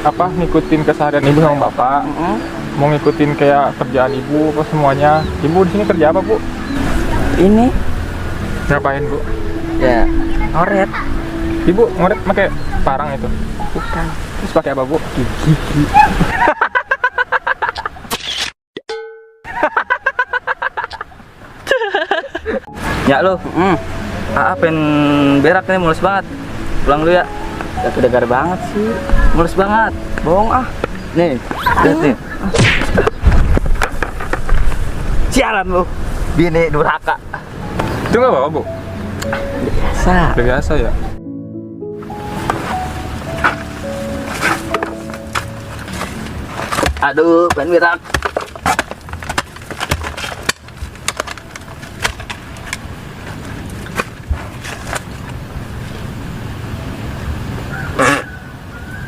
apa ngikutin keseharian ibu sama bapak. Mau ngikutin kayak kerjaan ibu apa semuanya. Ibu di sini kerja apa, Bu? Ini Ngapain, Bu? ya ngoret. Ibu ngoret pakai parang itu. Bukan. Terus pakai apa, Bu? Gigi. Ya lo, pengen berak nih, mulus banget. Pulang dulu ya. Udah kedegar banget sih. Mulus banget. Bohong ah. Nih, lihat nih. Sialan lu, bini durhaka. Itu nggak apa-apa, Bu? Biasa. Udah biasa ya. Aduh, pengen berak.